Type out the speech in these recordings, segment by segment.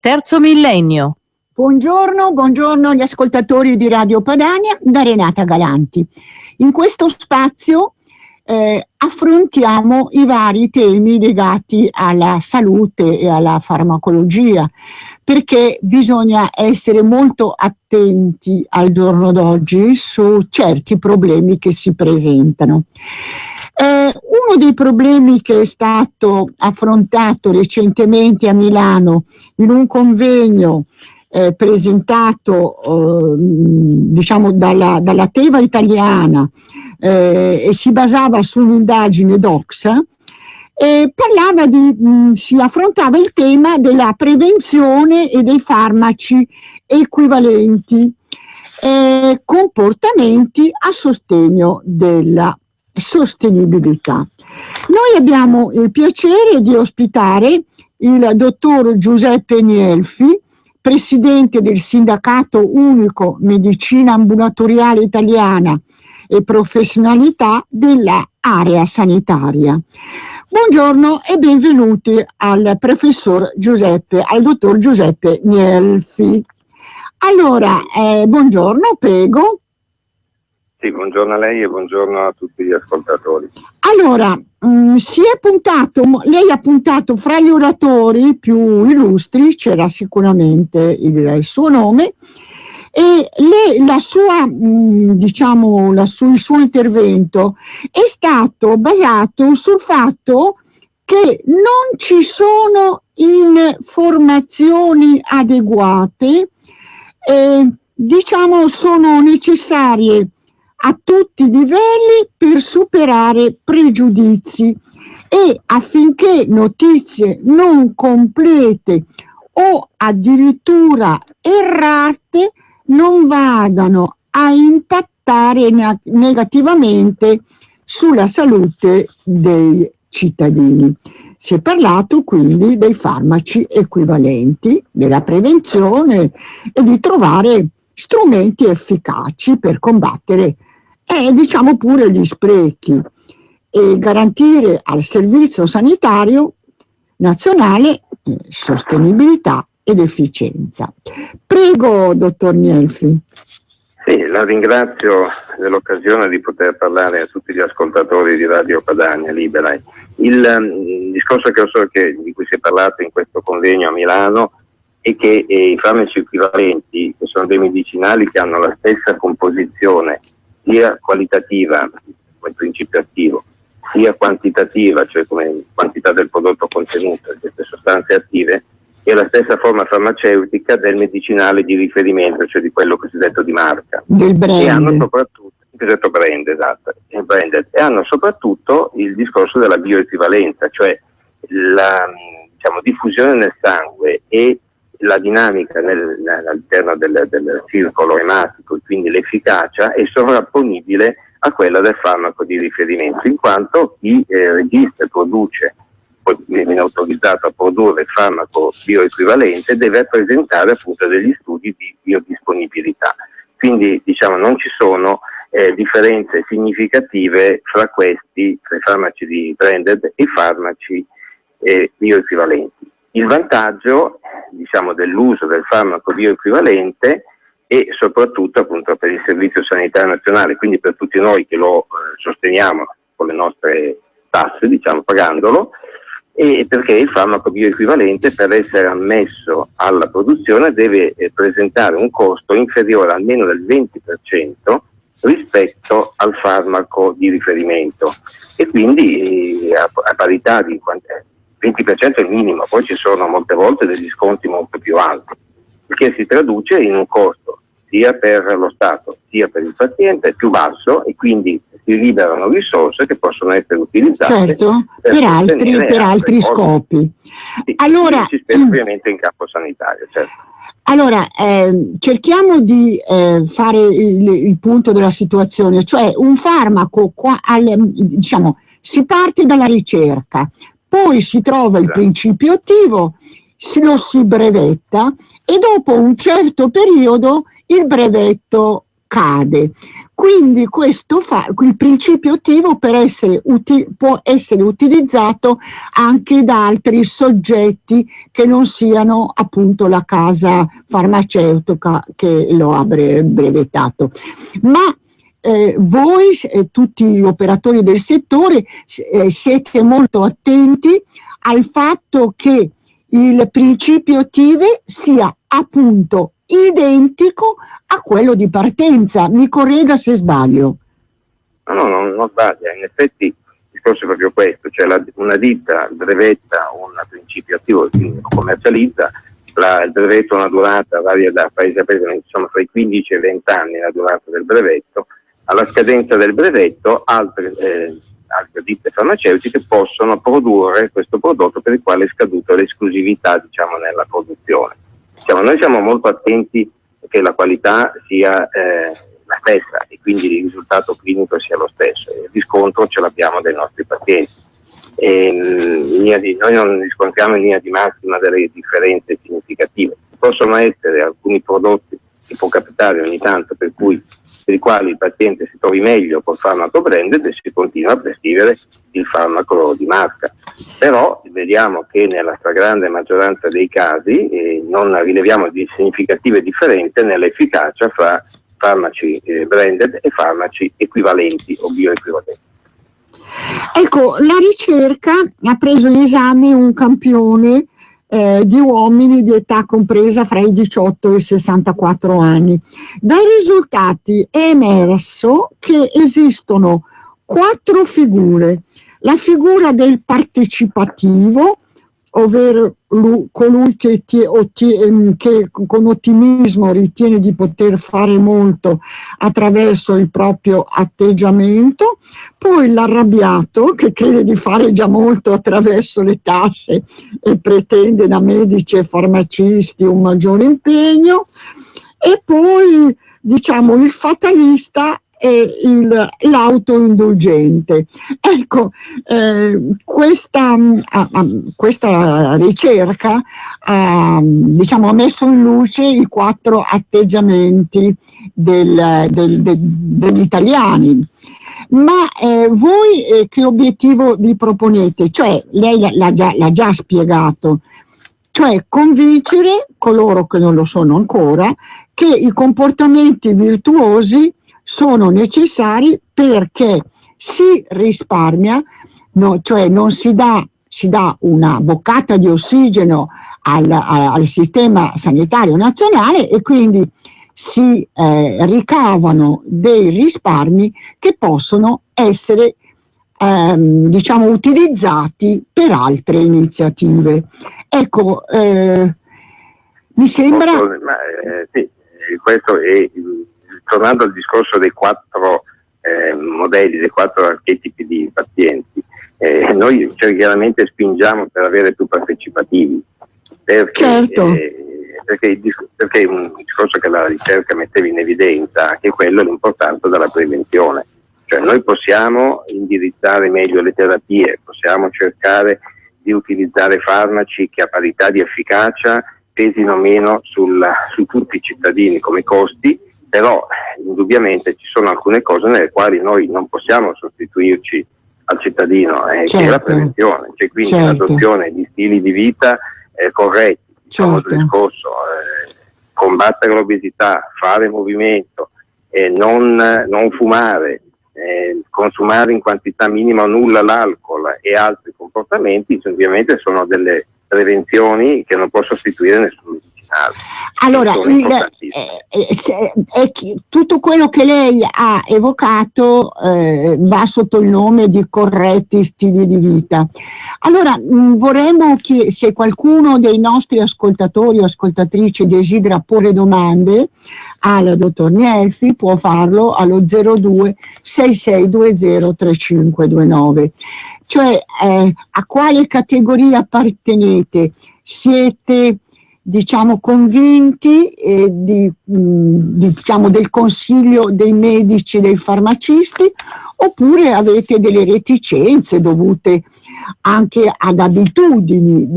Terzo millennio. Buongiorno agli ascoltatori di Radio Padania da Renata Galanti. In questo spazio affrontiamo i vari temi legati alla salute e alla farmacologia, perché bisogna essere molto attenti al giorno d'oggi su certi problemi che si presentano. Uno dei problemi che è stato affrontato recentemente a Milano in un convegno presentato dalla Teva italiana e si basava sull'indagine Doxa, si affrontava il tema della prevenzione e dei farmaci equivalenti, comportamenti a sostegno della sostenibilità. Noi abbiamo il piacere di ospitare il dottor Giuseppe Nielfi, presidente del Sindacato Unico Medicina Ambulatoriale Italiana e Professionalità dell'area sanitaria. Buongiorno e benvenuti al dottor Giuseppe Nielfi. Allora, buongiorno, prego. Sì, buongiorno a lei e buongiorno a tutti gli ascoltatori. Allora, lei ha puntato fra gli oratori più illustri, c'era sicuramente il suo nome, e il suo intervento è stato basato sul fatto che non ci sono informazioni adeguate, sono necessarie a tutti i livelli per superare pregiudizi e affinché notizie non complete o addirittura errate non vadano a impattare negativamente sulla salute dei cittadini. Si è parlato quindi dei farmaci equivalenti, della prevenzione e di trovare strumenti efficaci per combattere pure gli sprechi e garantire al servizio sanitario nazionale sostenibilità ed efficienza. Prego, dottor Nielfi. Sì, la ringrazio dell'occasione di poter parlare a tutti gli ascoltatori di Radio Padania Libera. Il discorso di cui si è parlato in questo convegno a Milano è che i farmaci equivalenti, che sono dei medicinali che hanno la stessa composizione sia qualitativa come principio attivo, sia quantitativa, cioè come quantità del prodotto contenuto, queste sostanze attive, e la stessa forma farmaceutica del medicinale di riferimento, cioè di quello cosiddetto di marca. Del brand. E hanno soprattutto il cosiddetto brand, esatto, e hanno soprattutto il discorso della bioequivalenza, cioè la diffusione nel sangue e la dinamica all'interno del circolo ematico e quindi l'efficacia è sovrapponibile a quella del farmaco di riferimento, in quanto chi registra e produce, poi viene autorizzato a produrre il farmaco bioequivalente, deve presentare appunto degli studi di biodisponibilità. Quindi non ci sono differenze significative fra i farmaci di branded e i farmaci bioequivalenti. Il vantaggio dell'uso del farmaco bioequivalente e soprattutto appunto per il Servizio Sanitario Nazionale, quindi per tutti noi che lo sosteniamo con le nostre tasse, pagandolo, e perché il farmaco bioequivalente, per essere ammesso alla produzione, deve presentare un costo inferiore almeno del 20% rispetto al farmaco di riferimento, e quindi a parità di 20% è il minimo, poi ci sono molte volte degli sconti molto più alti, perché si traduce in un costo sia per lo Stato sia per il paziente più basso, e quindi si liberano risorse che possono essere utilizzate per altri scopi. Sì, allora, si spende ovviamente in campo sanitario, certo. Allora, cerchiamo di fare il punto della situazione, cioè un farmaco, si parte dalla ricerca, poi si trova il principio attivo, lo si brevetta e dopo un certo periodo il brevetto cade. Quindi il principio attivo può essere utilizzato anche da altri soggetti che non siano appunto la casa farmaceutica che lo ha brevettato. Ma voi, tutti gli operatori del settore, siete molto attenti al fatto che il principio attivo sia appunto identico a quello di partenza. Mi corregga se sbaglio. No, non sbaglia. In effetti il discorso è proprio questo, cioè una ditta brevetta un principio attivo e quindi lo commercializza. Il brevetto ha una durata varia da paese a paese, insomma fra i 15 e i 20 anni la durata del brevetto. Alla scadenza del brevetto altre ditte farmaceutiche possono produrre questo prodotto per il quale è scaduta l'esclusività, diciamo, nella produzione. Noi siamo molto attenti che la qualità sia la stessa e quindi il risultato clinico sia lo stesso. Il riscontro ce l'abbiamo dai nostri pazienti. Noi non riscontriamo in linea di massima delle differenze significative. Possono essere alcuni prodotti che può capitare ogni tanto per i quali il paziente si trovi meglio col farmaco branded e si continua a prescrivere il farmaco di marca. Però vediamo che nella stragrande maggioranza dei casi non rileviamo di significative differenze nell'efficacia fra farmaci branded e farmaci equivalenti o bioequivalenti. Ecco, la ricerca ha preso in esame un campione di uomini di età compresa fra i 18 e i 64 anni. Dai risultati è emerso che esistono 4 figure. La figura del partecipativo, ovvero colui che con ottimismo ritiene di poter fare molto attraverso il proprio atteggiamento, poi l'arrabbiato che crede di fare già molto attraverso le tasse e pretende da medici e farmacisti un maggiore impegno, e poi diciamo il fatalista e l'autoindulgente. Ecco, questa ricerca ha messo in luce i 4 atteggiamenti degli italiani. Ma voi che obiettivo vi proponete? Cioè, lei l'ha già spiegato, cioè convincere coloro che non lo sono ancora che i comportamenti virtuosi sono necessari perché si risparmia, cioè non si dà una boccata di ossigeno al sistema sanitario nazionale e quindi si ricavano dei risparmi che possono essere utilizzati per altre iniziative. Ecco, mi sembra... Sì, questo è... Tornando al discorso dei 4 modelli, dei 4 archetipi di pazienti, noi chiaramente spingiamo per avere più partecipativi, perché, certo. Perché un discorso che la ricerca metteva in evidenza, che quello è l'importanza della prevenzione. Cioè noi possiamo indirizzare meglio le terapie, possiamo cercare di utilizzare farmaci che a parità di efficacia pesino meno su tutti i cittadini come costi, però indubbiamente ci sono alcune cose nelle quali noi non possiamo sostituirci al cittadino, certo. che è la prevenzione, cioè quindi certo. l'adozione di stili di vita corretti, diciamo certo. il discorso, combattere l'obesità, fare movimento, non fumare, consumare in quantità minima o nulla l'alcol e altri comportamenti, ovviamente sono delle prevenzioni che non può sostituire nessun medicinale. Allora, tutto quello che lei ha evocato va sotto il nome di corretti stili di vita. Allora, vorremmo che se qualcuno dei nostri ascoltatori o ascoltatrici desidera porre domande al dottor Nielfi, può farlo allo 02 6620 3529. Cioè, a quale categoria appartenete? Siete convinti del consiglio dei medici e dei farmacisti, oppure avete delle reticenze dovute anche ad abitudini?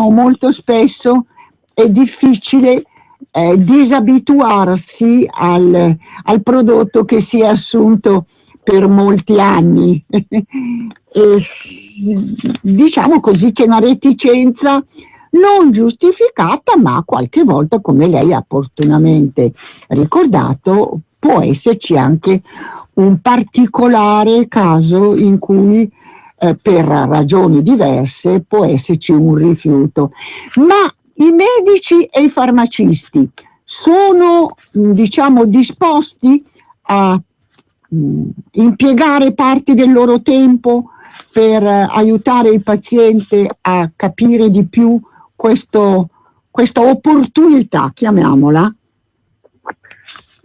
Molto spesso è difficile disabituarsi al prodotto che si è assunto per molti anni. E, diciamo così, c'è una reticenza non giustificata, ma qualche volta, come lei ha opportunamente ricordato, può esserci anche un particolare caso in cui per ragioni diverse può esserci un rifiuto. Ma i medici e i farmacisti sono, diciamo, disposti a impiegare parte del loro tempo per aiutare il paziente a capire di più questa opportunità, chiamiamola?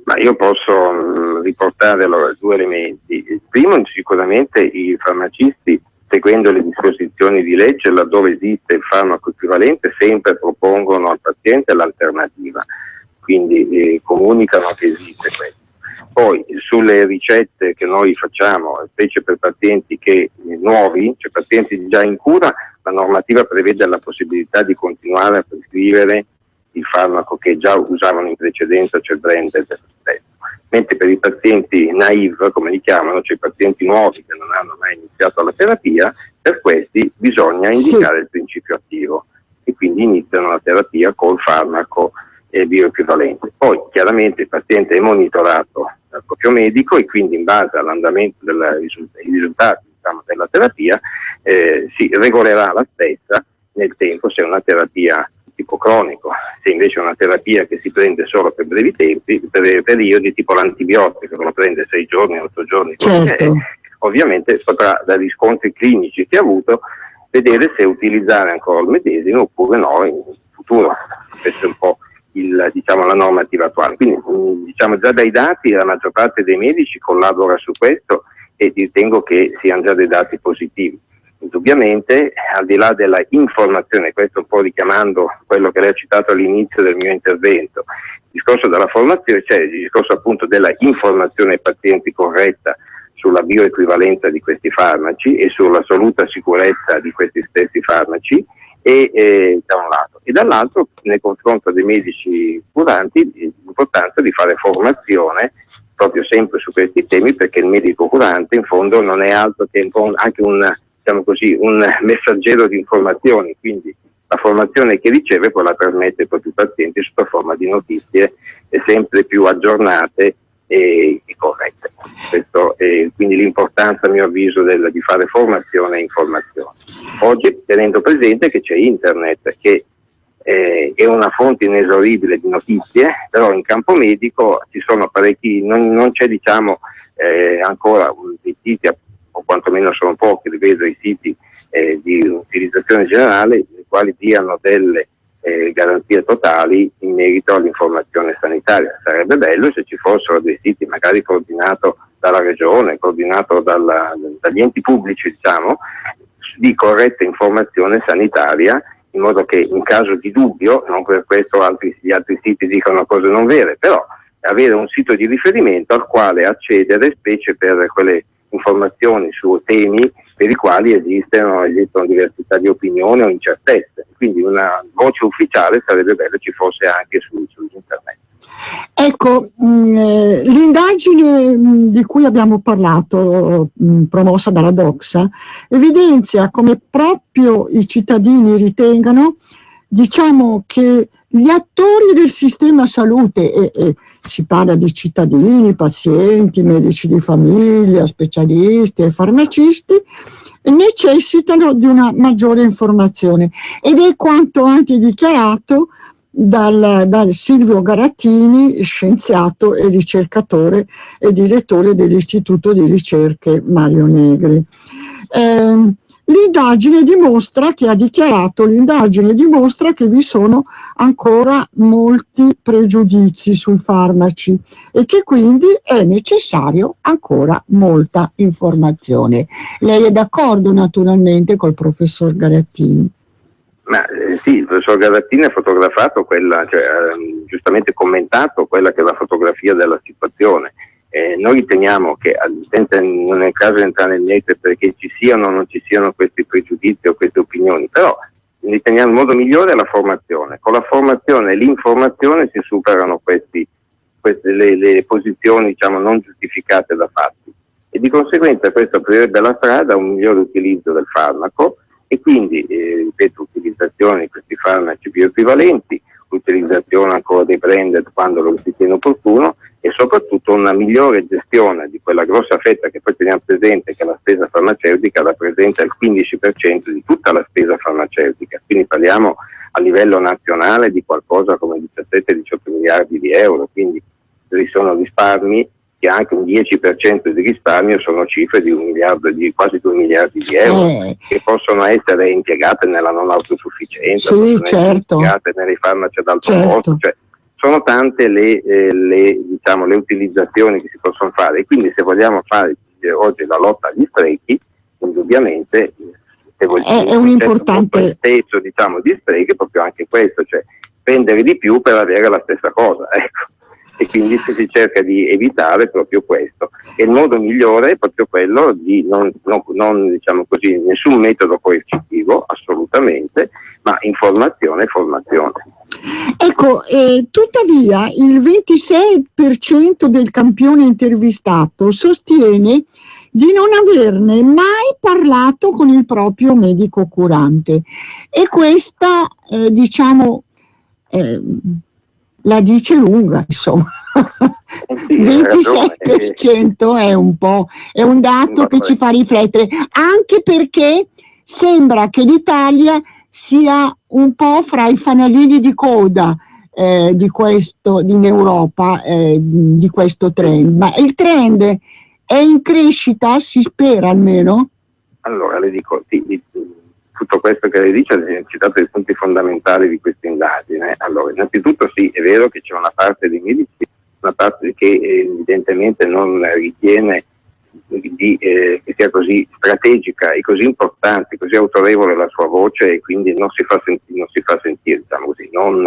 Ma io posso riportare due elementi. Il primo, sicuramente i farmacisti, seguendo le disposizioni di legge, laddove esiste il farmaco equivalente, sempre propongono al paziente l'alternativa, quindi comunicano che esiste questo. Poi sulle ricette che noi facciamo, specie per pazienti nuovi, cioè pazienti già in cura, la normativa prevede la possibilità di continuare a prescrivere il farmaco che già usavano in precedenza, cioè branded, mentre per i pazienti naive, come li chiamano, cioè i pazienti nuovi che non hanno mai iniziato la terapia, per questi bisogna indicare il principio attivo e quindi iniziano la terapia col farmaco bioequivalente. Poi chiaramente il paziente è monitorato dal proprio medico e quindi in base all'andamento dei risultati, diciamo, della terapia si regolerà la stessa nel tempo, se è una terapia tipo cronico, se invece è una terapia che si prende solo per brevi tempi, per periodi, tipo l'antibiotico, che lo prende 6 giorni, 8 giorni, certo. Ovviamente potrà, dai riscontri clinici che ha avuto, vedere se utilizzare ancora il medesimo oppure no in futuro. Questo è un po' la normativa attuale. Quindi diciamo già dai dati la maggior parte dei medici collabora su questo e ritengo che siano già dei dati positivi. Indubbiamente, al di là della informazione, questo un po' richiamando quello che lei ha citato all'inizio del mio intervento, il discorso della formazione, cioè il discorso appunto della informazione ai pazienti corretta sulla bioequivalenza di questi farmaci e sulla assoluta sicurezza di questi stessi farmaci, da un lato, e dall'altro nel confronto dei medici curanti l'importanza di fare formazione proprio sempre su questi temi, perché il medico curante in fondo non è altro che anche un messaggero di informazioni, quindi la formazione che riceve poi la trasmette ai propri pazienti sotto forma di notizie sempre più aggiornate e corrette. Questo è quindi l'importanza, a mio avviso, di fare formazione e informazione. Oggi tenendo presente che c'è internet, che è una fonte inesauribile di notizie, però in campo medico ci sono parecchi, non c'è ancora dei siti, o quantomeno sono pochi, ripeto, i siti di utilizzazione generale, i quali diano delle garanzie totali in merito all'informazione sanitaria. Sarebbe bello se ci fossero dei siti magari coordinato dalla regione, coordinato dagli enti pubblici, diciamo, di corretta informazione sanitaria, in modo che in caso di dubbio, non per questo gli altri siti dicono cose non vere, però avere un sito di riferimento al quale accedere, specie per quelle informazioni su temi per i quali esistono diversità di opinioni o incertezze. Quindi una voce ufficiale sarebbe bello ci fosse anche su internet. Ecco, l'indagine di cui abbiamo parlato, promossa dalla Doxa, evidenzia come proprio i cittadini ritengano, diciamo, che gli attori del sistema salute, e si parla di cittadini, pazienti, medici di famiglia, specialisti e farmacisti, necessitano di una maggiore informazione, ed è quanto anche dichiarato dal Silvio Garattini, scienziato e ricercatore e direttore dell'Istituto di Ricerche Mario Negri. L'indagine dimostra che vi sono ancora molti pregiudizi sui farmaci e che quindi è necessario ancora molta informazione. Lei è d'accordo naturalmente col professor Garattini? Ma sì, il professor Garattini ha fotografato giustamente commentato quella che è la fotografia della situazione. Noi riteniamo che, non è il caso di entrare nel merito perché ci siano o non ci siano questi pregiudizi o queste opinioni, però riteniamo il modo migliore è la formazione. Con la formazione e l'informazione si superano le posizioni, diciamo, non giustificate da fatti, e di conseguenza questo aprirebbe la strada a un migliore utilizzo del farmaco e quindi, ripeto, utilizzazione di questi farmaci bioequivalenti, utilizzazione ancora dei branded quando lo si tiene opportuno, e soprattutto una migliore gestione di quella grossa fetta che poi teniamo presente, che la spesa farmaceutica rappresenta il 15% di tutta la spesa farmaceutica, quindi parliamo a livello nazionale di qualcosa come 17-18 miliardi di euro, quindi ci sono risparmi che anche un 10% di risparmio sono cifre di quasi 2 miliardi di euro che possono essere impiegate nella non autosufficienza, sì, certo, impiegate nei farmaci ad alto certo, costo, cioè sono tante le utilizzazioni che si possono fare, e quindi se vogliamo fare oggi la lotta agli sprechi, indubbiamente è un importante teso, diciamo, di sprechi è proprio anche questo, cioè spendere di più per avere la stessa cosa, ecco. E quindi si cerca di evitare proprio questo, e il modo migliore è proprio quello di non diciamo così, nessun metodo coercitivo assolutamente, ma informazione e formazione. Ecco, tuttavia il 26% del campione intervistato sostiene di non averne mai parlato con il proprio medico curante, e questa la dice lunga, insomma. Sì, 26% è un dato che ci fa riflettere, anche perché sembra che l'Italia sia un po' fra i fanalini di coda in Europa, di questo trend. Ma il trend è in crescita, si spera almeno? Allora, le dico, tutto questo che lei dice ha citato dei punti fondamentali di questa indagine. Allora, innanzitutto sì, è vero che c'è una parte dei medici, una parte che evidentemente non ritiene che sia così strategica e così importante, così autorevole la sua voce, e quindi non si fa sentire, diciamo così, non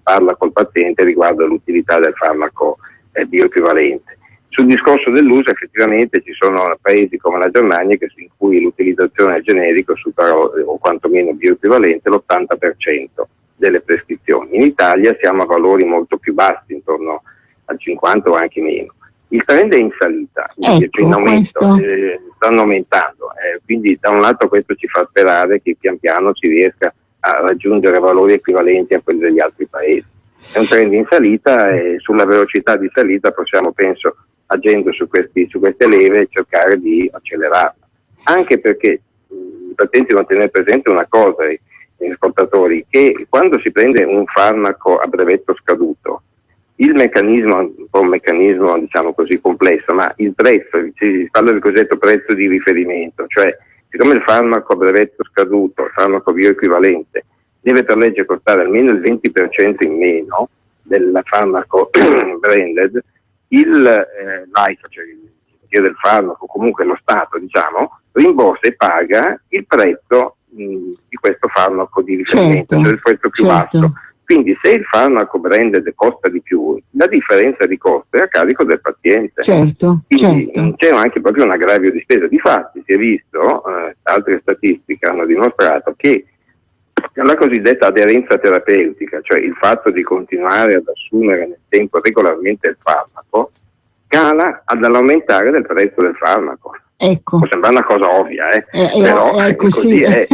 parla col paziente riguardo all'utilità del farmaco bioequivalente. Sul discorso dell'uso, effettivamente ci sono paesi come la Germania in cui l'utilizzazione generica supera, o quantomeno bioequivalente, l'80% delle prescrizioni. In Italia siamo a valori molto più bassi, intorno al 50 o anche meno. Il trend è in salita, ecco, in aumento, stanno aumentando, quindi da un lato questo ci fa sperare che pian piano si riesca a raggiungere valori equivalenti a quelli degli altri paesi. È un trend in salita, e sulla velocità di salita possiamo, penso, agendo su queste leve, cercare di accelerarla. Anche perché i pazienti devono tenere presente una cosa, gli ascoltatori, che quando si prende un farmaco a brevetto scaduto, il meccanismo è un po' un meccanismo, diciamo così, complesso, ma il prezzo, si parla del cosiddetto prezzo di riferimento, cioè siccome il farmaco a brevetto scaduto, il farmaco bioequivalente, deve per legge costare almeno il 20% in meno del farmaco branded, l'AIFA, cioè il del farmaco, comunque lo Stato, diciamo, rimborsa e paga il prezzo di questo farmaco di riferimento, certo, cioè il prezzo più basso. Quindi se il farmaco branded costa di più, la differenza di costo è a carico del paziente. Certo, quindi c'è anche proprio un aggravio di spesa. Difatti si è visto, altre statistiche hanno dimostrato che la cosiddetta aderenza terapeutica, cioè il fatto di continuare ad assumere nel tempo regolarmente il farmaco, cala dall'aumentare del prezzo del farmaco. Ecco. Può sembrare una cosa ovvia, però così è.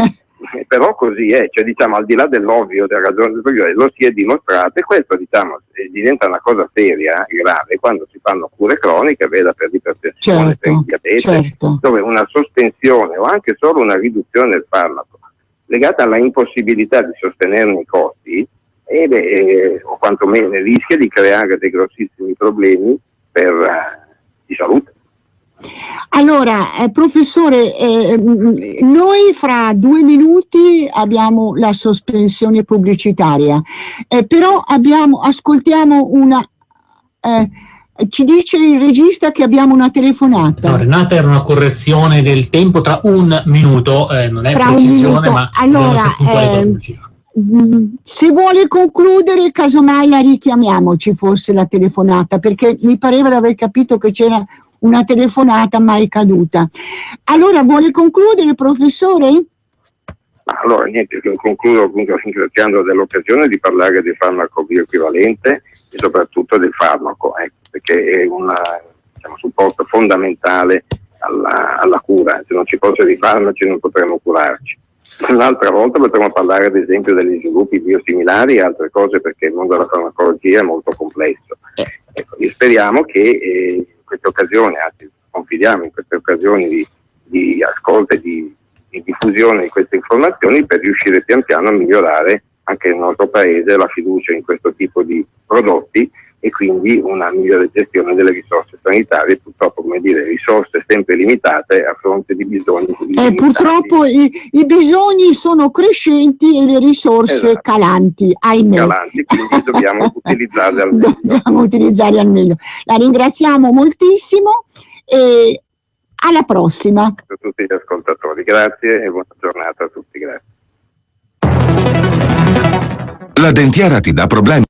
Però così è, cioè diciamo al di là dell'ovvio, della ragione, lo si è dimostrato, e questo diciamo diventa una cosa seria, grave, quando si fanno cure croniche, veda per l'ipertensione, per il diabete, dove una sospensione o anche solo una riduzione del farmaco legata alla impossibilità di sostenerne i costi, o quantomeno rischia di creare dei grossissimi problemi di salute. Allora, professore, noi fra 2 minuti abbiamo la sospensione pubblicitaria, però ascoltiamo ci dice il regista che abbiamo una telefonata. No, Renata, era una correzione del tempo, tra 1 minuto, non è fra precisione, ma allora, se vuole concludere, casomai la richiamiamo, ci fosse la telefonata, perché mi pareva di aver capito che c'era una telefonata ma è caduta. Allora, vuole concludere, professore? Ma allora niente, concludo appunto ringraziando dell'occasione di parlare del farmaco bioequivalente e soprattutto del farmaco, perché è un supporto fondamentale alla cura. Se non ci fossero i farmaci non potremmo curarci. Un'altra volta potremo parlare ad esempio degli sviluppi biosimilari e altre cose, perché il mondo della farmacologia è molto complesso. Ecco, speriamo che in queste occasioni, anzi confidiamo in queste occasioni di ascolto e di diffusione di queste informazioni, per riuscire pian piano a migliorare anche nel nostro paese la fiducia in questo tipo di prodotti e quindi una migliore gestione delle risorse sanitarie, purtroppo come dire risorse sempre limitate a fronte di bisogni limitati. Purtroppo i bisogni sono crescenti e le risorse calanti, ahimè. Calanti, quindi dobbiamo utilizzarle al meglio. Dobbiamo utilizzarle al meglio. La ringraziamo moltissimo e alla prossima. A tutti gli ascoltatori, grazie e buona giornata a tutti, grazie. La dentiera ti dà problemi?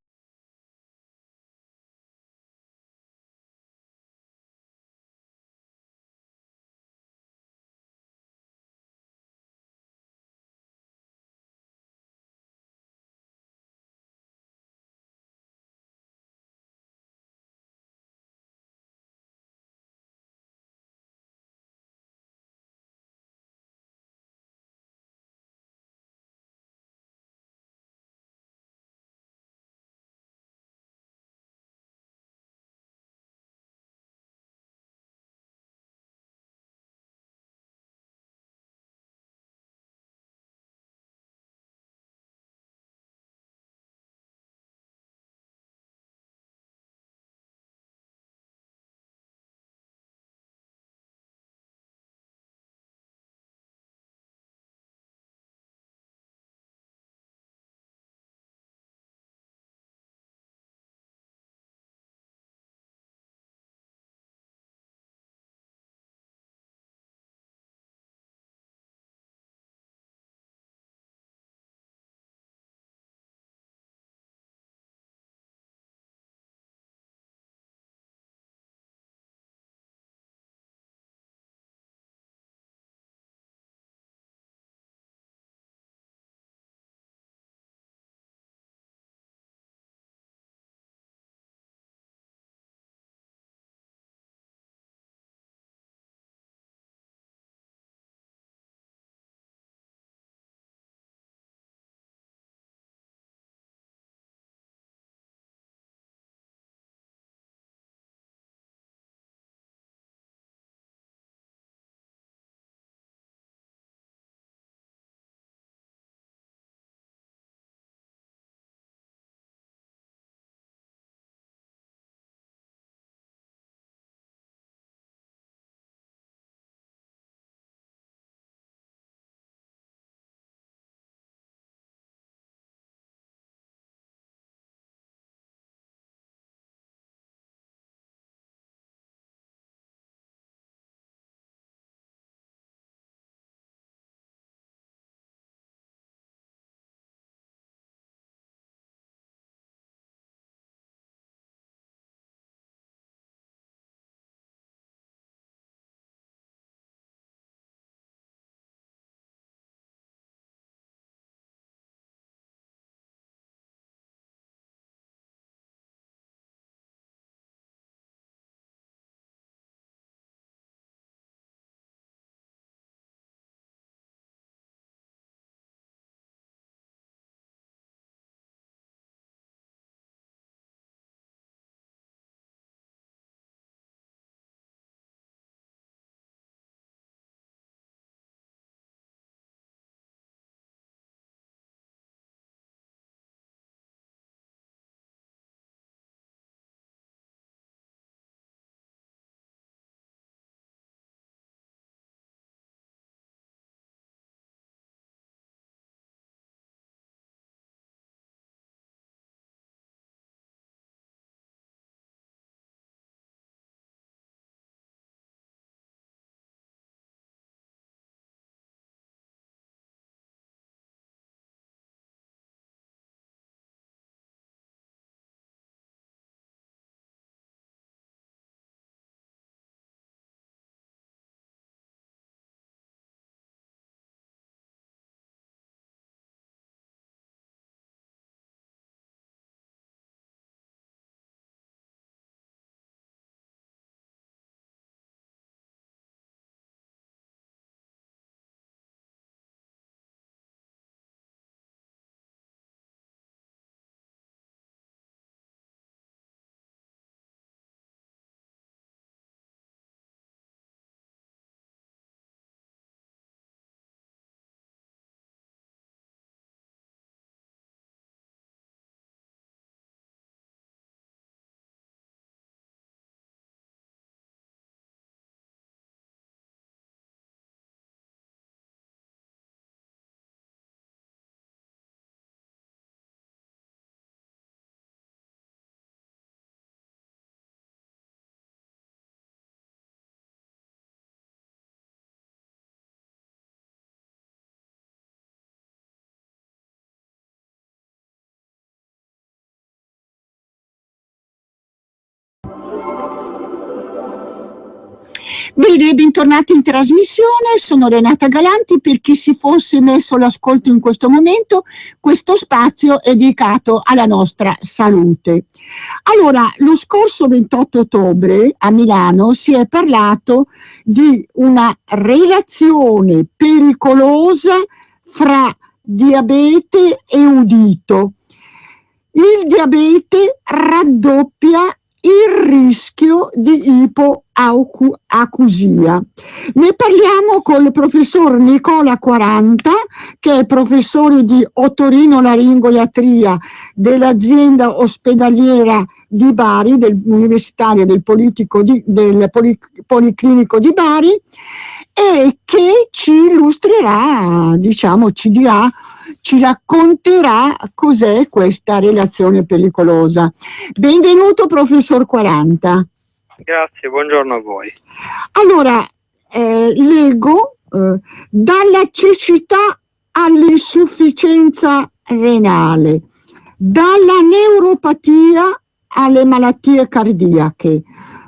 Bene, bentornati in trasmissione, sono Renata Galanti. Per chi si fosse messo l'ascolto in questo momento, questo spazio è dedicato alla nostra salute. Allora, lo scorso 28 ottobre a Milano si è parlato di una relazione pericolosa fra diabete e udito. Il diabete raddoppia il rischio di ipoacusia. Ne parliamo con il professor Nicola Quaranta, che è professore di otorinolaringoiatria dell'azienda ospedaliera di Bari, universitaria del Policlinico di Bari, e che ci illustrerà, ci racconterà cos'è questa relazione pericolosa. Benvenuto professor Quaranta. Grazie, buongiorno a voi. Allora, leggo dalla cecità all'insufficienza renale, dalla neuropatia alle malattie cardiache.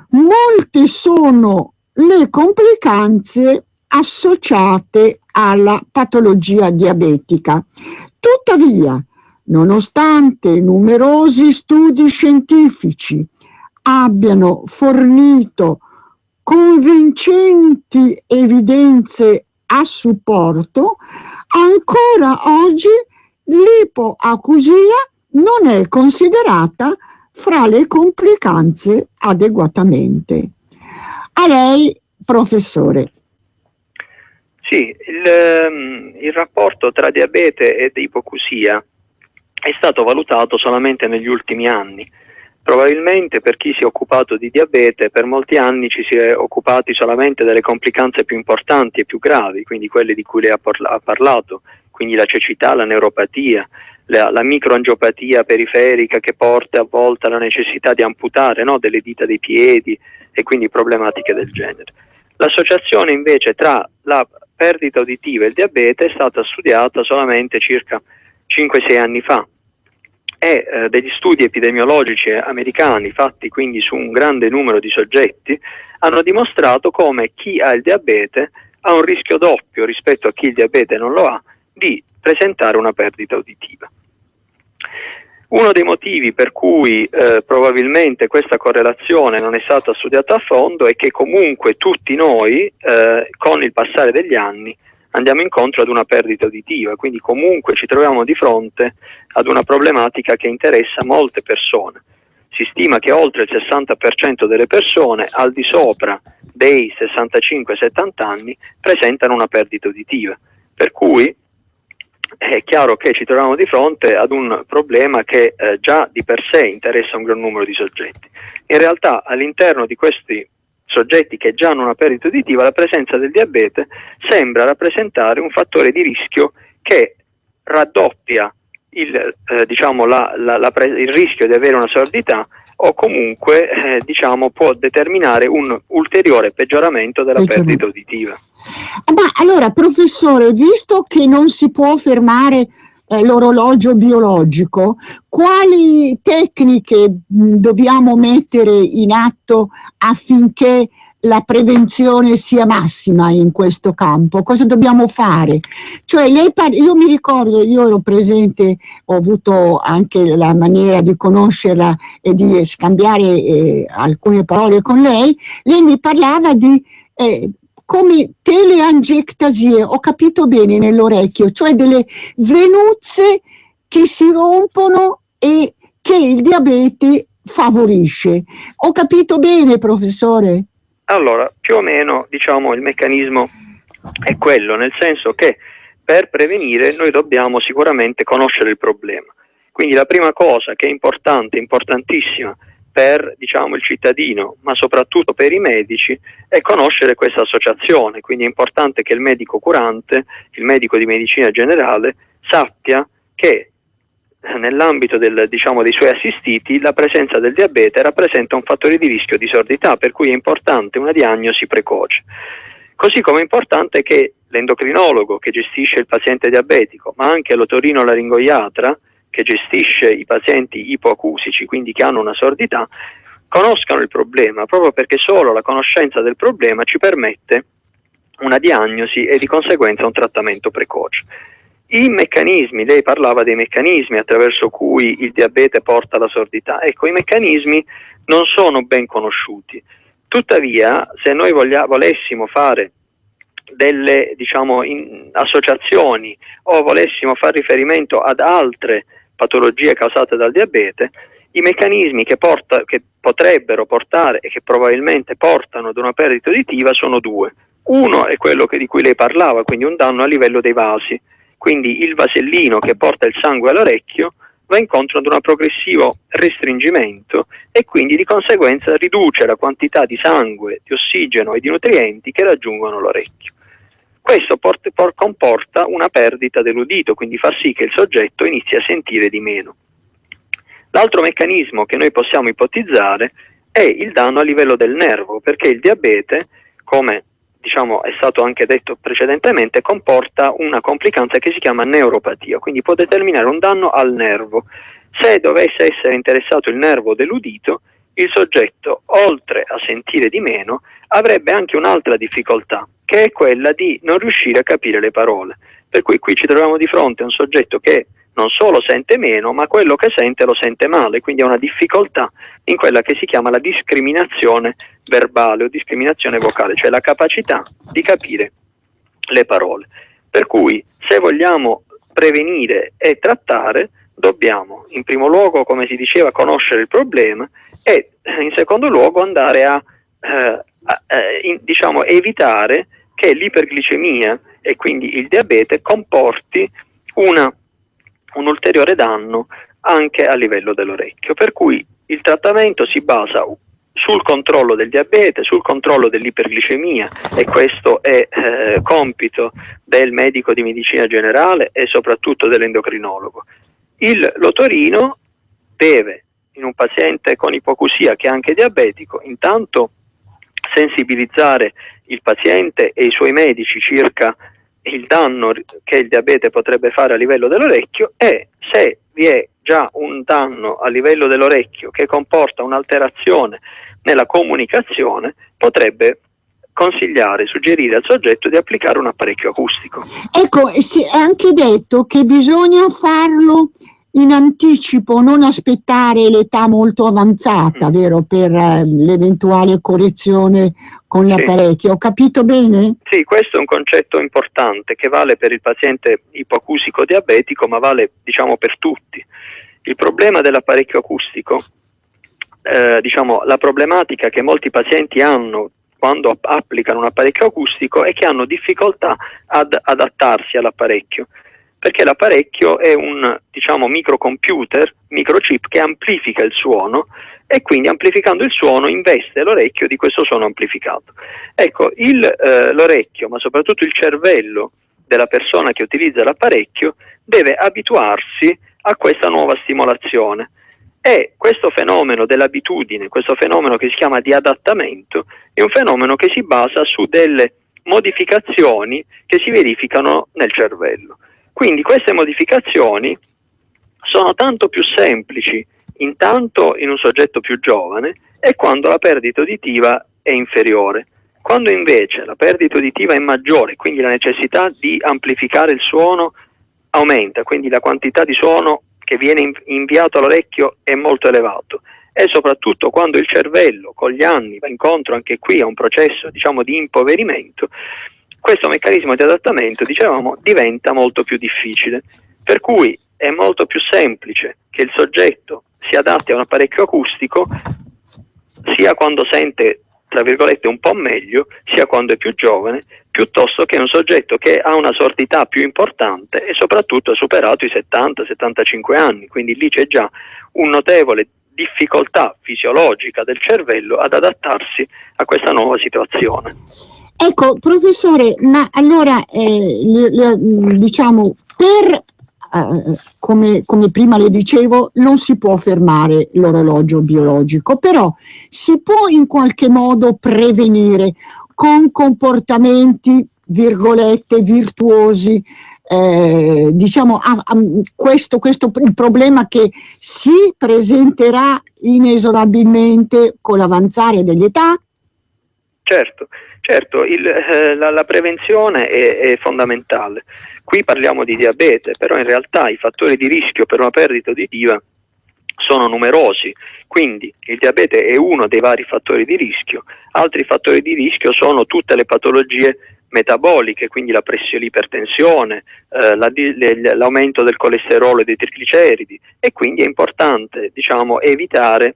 Molte sono le complicanze associate alla patologia diabetica. Tuttavia, nonostante numerosi studi scientifici abbiano fornito convincenti evidenze a supporto, ancora oggi l'ipoacusia non è considerata fra le complicanze adeguatamente. A lei, professore. Sì, il rapporto tra diabete ed ipoacusia è stato valutato solamente negli ultimi anni. Probabilmente per chi si è occupato di diabete per molti anni ci si è occupati solamente delle complicanze più importanti e più gravi, quindi quelle di cui lei ha parlato, quindi la cecità, la neuropatia, la microangiopatia periferica che porta a volte alla necessità di amputare, no, delle dita dei piedi e quindi problematiche del genere. L'associazione invece tra la perdita uditiva e il diabete è stata studiata solamente circa 5-6 anni fa e degli studi epidemiologici americani fatti quindi su un grande numero di soggetti hanno dimostrato come chi ha il diabete ha un rischio doppio rispetto a chi il diabete non lo ha di presentare una perdita uditiva. Uno dei motivi per cui probabilmente questa correlazione non è stata studiata a fondo è che comunque tutti noi con il passare degli anni andiamo incontro ad una perdita uditiva, quindi comunque ci troviamo di fronte ad una problematica che interessa molte persone. Si stima che oltre il 60% delle persone al di sopra dei 65-70 anni presentano una perdita uditiva, per cui è chiaro che ci troviamo di fronte ad un problema che già di per sé interessa un gran numero di soggetti. In realtà all'interno di questi soggetti che già hanno una perdita uditiva, la presenza del diabete sembra rappresentare un fattore di rischio che raddoppia il rischio di avere una sordità o comunque può determinare un ulteriore peggioramento della perdita uditiva. Ma allora, professore, visto che non si può fermare l'orologio biologico, quali tecniche dobbiamo mettere in atto affinché la prevenzione sia massima in questo campo? Cosa dobbiamo fare? Cioè, io mi ricordo, io ero presente, ho avuto anche la maniera di conoscerla e di scambiare alcune parole con lei. Lei mi parlava di come teleangiectasie, ho capito bene nell'orecchio, cioè delle venuzze che si rompono e che il diabete favorisce. Ho capito bene, professore? Allora, più o meno, il meccanismo è quello, nel senso che per prevenire noi dobbiamo sicuramente conoscere il problema. Quindi la prima cosa che è importante, importantissima per il cittadino, ma soprattutto per i medici, è conoscere questa associazione. Quindi è importante che il medico curante, il medico di medicina generale, sappia che nell'ambito dei suoi assistiti la presenza del diabete rappresenta un fattore di rischio di sordità, per cui è importante una diagnosi precoce. Così come è importante che l'endocrinologo che gestisce il paziente diabetico, ma anche l'otorinolaringoiatra che gestisce i pazienti ipoacusici, quindi che hanno una sordità, conoscano il problema, proprio perché solo la conoscenza del problema ci permette una diagnosi e di conseguenza un trattamento precoce. I meccanismi, lei parlava dei meccanismi attraverso cui il diabete porta alla sordità. Ecco, i meccanismi non sono ben conosciuti. Tuttavia, se noi volessimo fare delle associazioni o volessimo fare riferimento ad altre patologie causate dal diabete, i meccanismi che potrebbero portare e che probabilmente portano ad una perdita uditiva sono due. Uno è quello di cui lei parlava, quindi un danno a livello dei vasi, quindi il vasellino che porta il sangue all'orecchio va incontro ad un progressivo restringimento e quindi di conseguenza riduce la quantità di sangue, di ossigeno e di nutrienti che raggiungono l'orecchio. Questo comporta una perdita dell'udito, quindi fa sì che il soggetto inizi a sentire di meno. L'altro meccanismo che noi possiamo ipotizzare è il danno a livello del nervo, perché il diabete, come è stato anche detto precedentemente, comporta una complicanza che si chiama neuropatia, quindi può determinare un danno al nervo. Se dovesse essere interessato il nervo dell'udito, il soggetto, oltre a sentire di meno, avrebbe anche un'altra difficoltà, che è quella di non riuscire a capire le parole. Per cui qui ci troviamo di fronte a un soggetto che non solo sente meno, ma quello che sente lo sente male, quindi ha una difficoltà in quella che si chiama la discriminazione verbale o discriminazione vocale, cioè la capacità di capire le parole. Per cui se vogliamo prevenire e trattare, dobbiamo in primo luogo, come si diceva, conoscere il problema e in secondo luogo andare a evitare che l'iperglicemia e quindi il diabete comporti un ulteriore danno anche a livello dell'orecchio. Per cui il trattamento si basa sul controllo del diabete, sul controllo dell'iperglicemia, e questo è compito del medico di medicina generale e soprattutto dell'endocrinologo. L'otorino deve, in un paziente con ipoacusia che è anche diabetico, intanto sensibilizzare il paziente e i suoi medici circa il danno che il diabete potrebbe fare a livello dell'orecchio, e se vi è già un danno a livello dell'orecchio che comporta un'alterazione nella comunicazione, potrebbe suggerire al soggetto di applicare un apparecchio acustico. Ecco, si è anche detto che bisogna farlo in anticipo, non aspettare l'età molto avanzata, vero, per l'eventuale correzione con l'apparecchio. Ho capito bene? Sì, questo è un concetto importante che vale per il paziente ipoacusico diabetico, ma vale per tutti. Il problema dell'apparecchio acustico, la problematica che molti pazienti hanno quando applicano un apparecchio acustico è che hanno difficoltà ad adattarsi all'apparecchio, perché l'apparecchio è un microcomputer, microchip che amplifica il suono e quindi amplificando il suono investe l'orecchio di questo suono amplificato. Ecco, l'orecchio, ma soprattutto il cervello della persona che utilizza l'apparecchio deve abituarsi a questa nuova stimolazione. E questo fenomeno dell'abitudine, questo fenomeno che si chiama di adattamento, è un fenomeno che si basa su delle modificazioni che si verificano nel cervello. Quindi queste modificazioni sono tanto più semplici intanto in un soggetto più giovane e quando la perdita uditiva è inferiore. Quando invece la perdita uditiva è maggiore, quindi la necessità di amplificare il suono aumenta, quindi la quantità di suono che viene inviato all'orecchio è molto elevato, e soprattutto quando il cervello con gli anni va incontro anche qui a un processo di impoverimento, questo meccanismo di adattamento, diventa molto più difficile. Per cui è molto più semplice che il soggetto si adatti a un apparecchio acustico sia quando sente, tra virgolette, un po' meglio, sia quando è più giovane, piuttosto che un soggetto che ha una sordità più importante e soprattutto ha superato i 70-75 anni, quindi lì c'è già un notevole difficoltà fisiologica del cervello ad adattarsi a questa nuova situazione. Ecco, professore, ma allora come prima le dicevo, non si può fermare l'orologio biologico, però si può in qualche modo prevenire con comportamenti, virgolette, virtuosi, diciamo questo il problema che si presenterà inesorabilmente con l'avanzare dell'età? Certo, la prevenzione è fondamentale. Qui parliamo di diabete, però in realtà i fattori di rischio per una perdita uditiva sono numerosi, quindi il diabete è uno dei vari fattori di rischio. Altri fattori di rischio sono tutte le patologie metaboliche, quindi la pressione, l'ipertensione, l'aumento del colesterolo e dei trigliceridi, e quindi è importante, diciamo, evitare,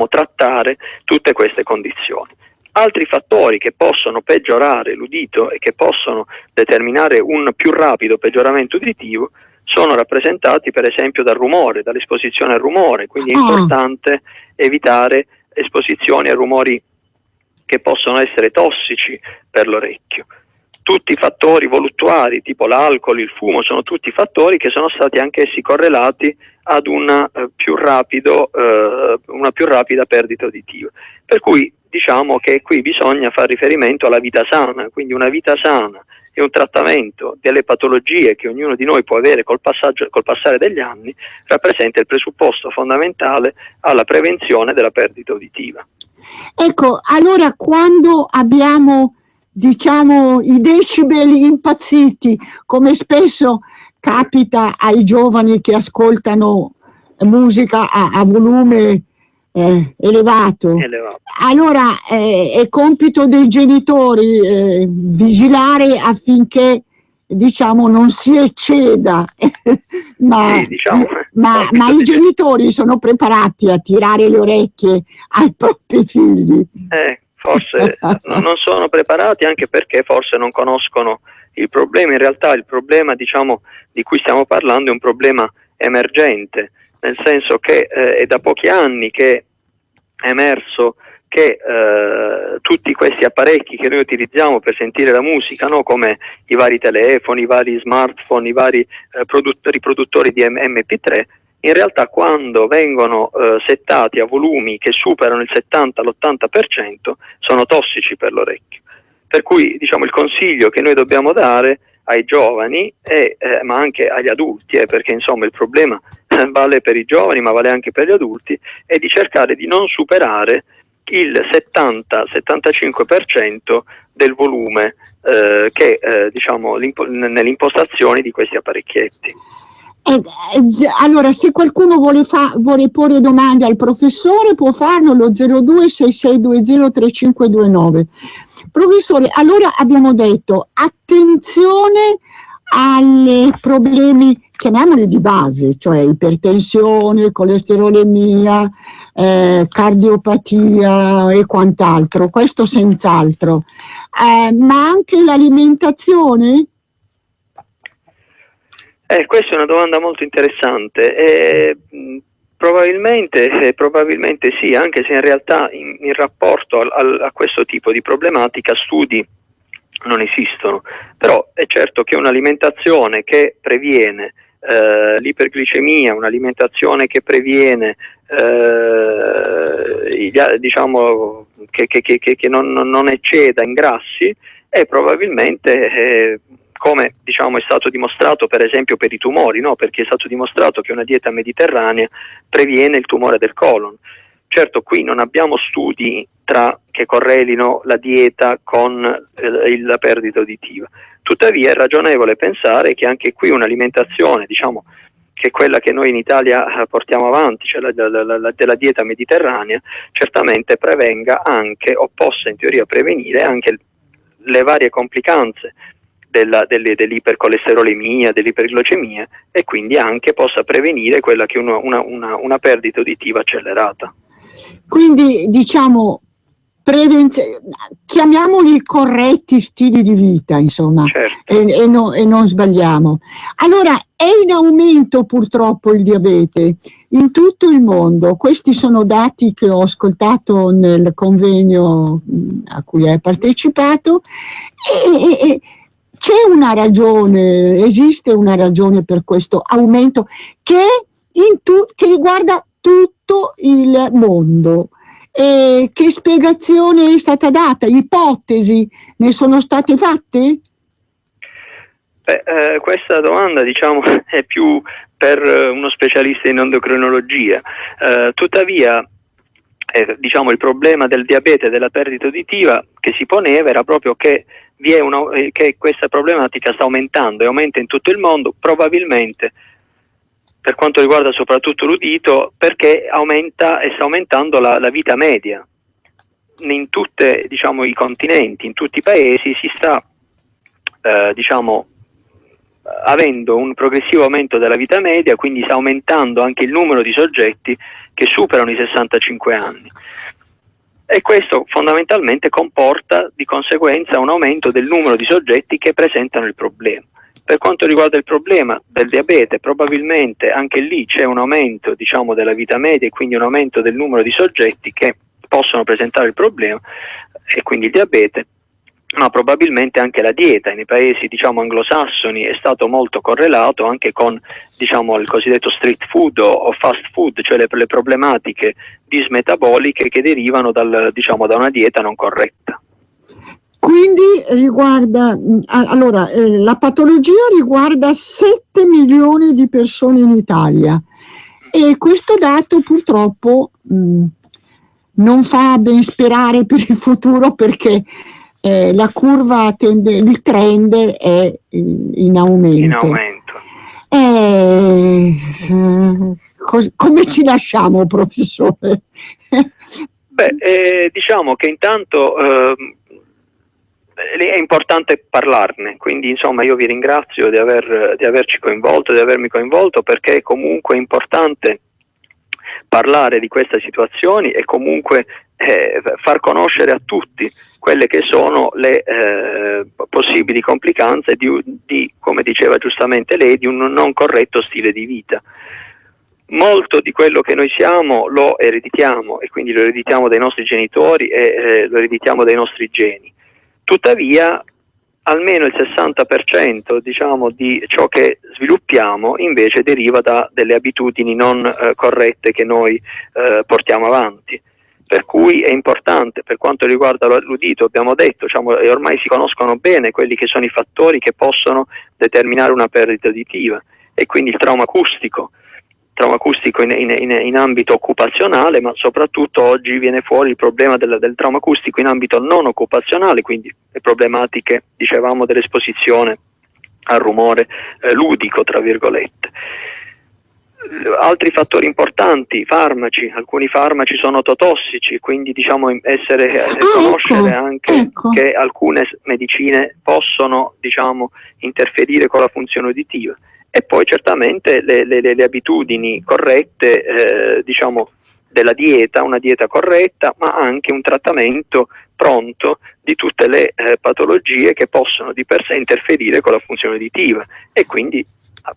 trattare tutte queste condizioni. Altri fattori che possono peggiorare l'udito e che possono determinare un più rapido peggioramento uditivo sono rappresentati per esempio dal rumore, dall'esposizione al rumore, quindi è importante evitare esposizioni a rumori che possono essere tossici per l'orecchio. Tutti i fattori voluttuari tipo l'alcol, il fumo, sono tutti fattori che sono stati anch'essi correlati ad una più rapida perdita uditiva. Per cui diciamo che qui bisogna fare riferimento alla vita sana, quindi una vita sana e un trattamento delle patologie che ognuno di noi può avere col passare degli anni rappresenta il presupposto fondamentale alla prevenzione della perdita uditiva. Ecco, allora quando abbiamo, diciamo, i decibel impazziti, come spesso capita ai giovani che ascoltano musica a volume elevato. Allora è compito dei genitori vigilare affinché, diciamo, non si ecceda, ma i genitori sono preparati a tirare le orecchie ai propri figli. Forse non sono preparati, anche perché forse non conoscono il problema. In realtà il problema, diciamo, di cui stiamo parlando è un problema emergente, nel senso che è da pochi anni che è emerso che tutti questi apparecchi che noi utilizziamo per sentire la musica, no? Come i vari telefoni, i vari smartphone, i vari riproduttori di MP3, in realtà quando vengono settati a volumi che superano il 70-l'80% sono tossici per l'orecchio. Per cui, diciamo, il consiglio che noi dobbiamo dare ai giovani ma anche agli adulti, perché insomma il problema vale per i giovani ma vale anche per gli adulti, è di cercare di non superare il 70-75% del volume diciamo nelle impostazioni di questi apparecchietti. Allora, se qualcuno vuole porre domande al professore può farlo allo 0266203529. Professore, allora abbiamo detto attenzione ai problemi, chiamiamoli di base, cioè ipertensione, colesterolemia, cardiopatia e quant'altro, questo senz'altro, ma anche l'alimentazione? Questa è una domanda molto interessante. Probabilmente sì, anche se in realtà in rapporto a questo tipo di problematica studi non esistono, però è certo che un'alimentazione che previene l'iperglicemia, un'alimentazione che previene diciamo che non ecceda in grassi è probabilmente come diciamo è stato dimostrato per esempio per i tumori, no? Perché è stato dimostrato che una dieta mediterranea previene il tumore del colon. Certo, qui non abbiamo studi che correlino la dieta con la perdita uditiva. Tuttavia è ragionevole pensare che anche qui un'alimentazione, diciamo, che è quella che noi in Italia portiamo avanti, cioè della dieta mediterranea, certamente prevenga anche, o possa in teoria prevenire anche le varie complicanze dell'ipercolesterolemia, dell'iperglicemia, e quindi anche possa prevenire quella che è una perdita uditiva accelerata. Quindi diciamo chiamiamoli corretti stili di vita, insomma, certo. e non sbagliamo. Allora è in aumento purtroppo il diabete in tutto il mondo. Questi sono dati che ho ascoltato nel convegno a cui hai partecipato e c'è una ragione, esiste una ragione per questo aumento che riguarda tutto il mondo. Che spiegazione è stata data? Ipotesi ne sono state fatte? Questa domanda, diciamo, è più per uno specialista in endocrinologia. Tuttavia, diciamo, il problema del diabete e della perdita uditiva che si poneva era proprio che che questa problematica sta aumentando e aumenta in tutto il mondo, probabilmente per quanto riguarda soprattutto l'udito, perché aumenta e sta aumentando la vita media. In tutti, diciamo, i continenti, in tutti i paesi si sta diciamo avendo un progressivo aumento della vita media, quindi sta aumentando anche il numero di soggetti che superano i 65 anni. E questo fondamentalmente comporta di conseguenza un aumento del numero di soggetti che presentano il problema. Per quanto riguarda il problema del diabete, probabilmente anche lì c'è un aumento, diciamo, della vita media e quindi un aumento del numero di soggetti che possono presentare il problema e quindi il diabete, ma probabilmente anche la dieta. Nei paesi, diciamo, anglosassoni è stato molto correlato anche con, diciamo, il cosiddetto street food o fast food, cioè le problematiche dismetaboliche che derivano diciamo, da una dieta non corretta. Quindi riguarda, allora, la patologia riguarda 7 milioni di persone in Italia e questo dato purtroppo non fa ben sperare per il futuro, perché la curva il trend è in aumento. Come ci lasciamo, professore? Diciamo che intanto è importante parlarne, quindi insomma io vi ringrazio di averci coinvolto, di avermi coinvolto, perché comunque è importante parlare di queste situazioni e comunque far conoscere a tutti quelle che sono le possibili complicanze di, come diceva giustamente lei, di un non corretto stile di vita. Molto di quello che noi siamo lo ereditiamo, e quindi lo ereditiamo dai nostri genitori e lo ereditiamo dai nostri geni. Tuttavia almeno il 60%, diciamo, di ciò che sviluppiamo invece deriva da delle abitudini non corrette che noi portiamo avanti. Per cui è importante, per quanto riguarda l'udito, abbiamo detto, diciamo, e ormai si conoscono bene quelli che sono i fattori che possono determinare una perdita uditiva, e quindi il trauma acustico in ambito occupazionale, ma soprattutto oggi viene fuori il problema del trauma acustico in ambito non occupazionale, quindi le problematiche, dicevamo, dell'esposizione al rumore ludico, tra virgolette. Altri fattori importanti, farmaci, alcuni farmaci sono ototossici, quindi diciamo conoscere anche che alcune medicine possono, diciamo, interferire con la funzione uditiva. E poi certamente le abitudini corrette, diciamo, della dieta, una dieta corretta, ma anche un trattamento pronto di tutte le patologie che possono di per sé interferire con la funzione uditiva. E quindi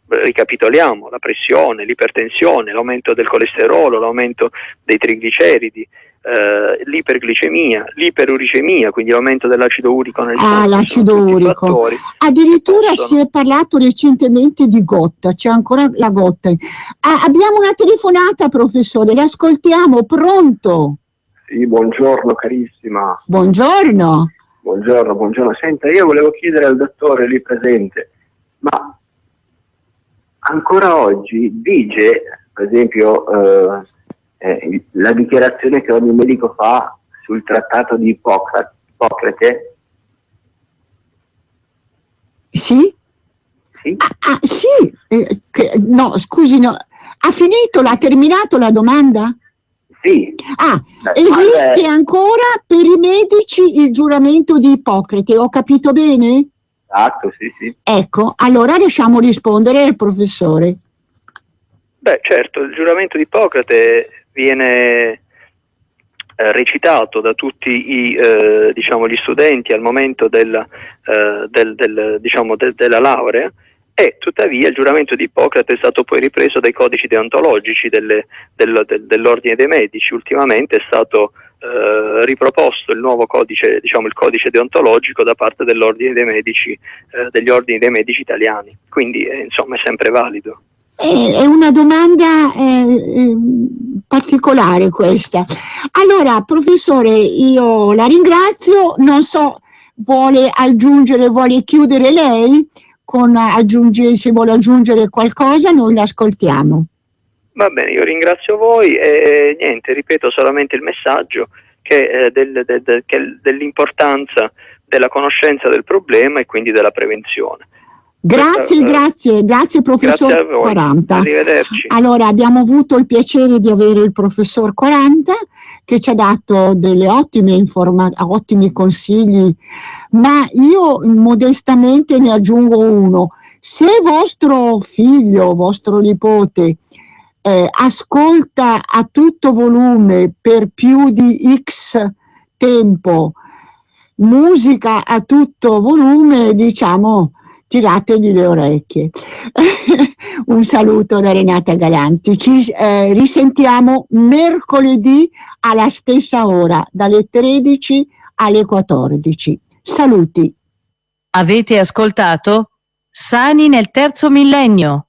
ricapitoliamo: la pressione, l'ipertensione, l'aumento del colesterolo, l'aumento dei trigliceridi, l'iperglicemia, l'iperuricemia, quindi l'aumento dell'acido urico nel sangue. L'acido urico. Addirittura si è parlato recentemente di gotta, c'è ancora la gotta. Abbiamo una telefonata, professore, l'ascoltiamo. Pronto? Sì, buongiorno carissima. Buongiorno. Buongiorno. Senta, io volevo chiedere al dottore lì presente, ma ancora oggi vige, per esempio, la dichiarazione che ogni medico fa sul trattato di Ippocrate? Sì? Sì? Sì. No, scusi, no. Ha terminato la domanda? Sì. Esiste ancora per i medici il giuramento di Ippocrate, ho capito bene? Esatto, sì. Ecco, allora lasciamo rispondere al professore. Certo, il giuramento di Ippocrate viene recitato da tutti diciamo, gli studenti al momento della laurea, e tuttavia il giuramento di Ippocrate è stato poi ripreso dai codici deontologici dell'ordine dei medici. Ultimamente è stato riproposto il nuovo codice, diciamo il codice deontologico, da parte dell'ordine dei medici, degli ordini dei medici italiani, quindi insomma è sempre valido. È una domanda particolare questa. Allora, professore, io la ringrazio, non so, vuole chiudere lei se vuole aggiungere qualcosa, noi l'ascoltiamo. Va bene, io ringrazio voi e niente, ripeto solamente il messaggio che dell'importanza della conoscenza del problema e quindi della prevenzione. Grazie professor Grazie a voi. 40. Arrivederci. Allora, abbiamo avuto il piacere di avere il professor 40 che ci ha dato delle ottimi consigli, ma io modestamente ne aggiungo uno. Se vostro figlio, vostro nipote ascolta a tutto volume per più di X tempo musica a tutto volume, diciamo, tirategli le orecchie. Un saluto da Renata Galanti. Ci risentiamo mercoledì alla stessa ora, dalle 13 alle 14. Saluti. Avete ascoltato Sani nel terzo millennio,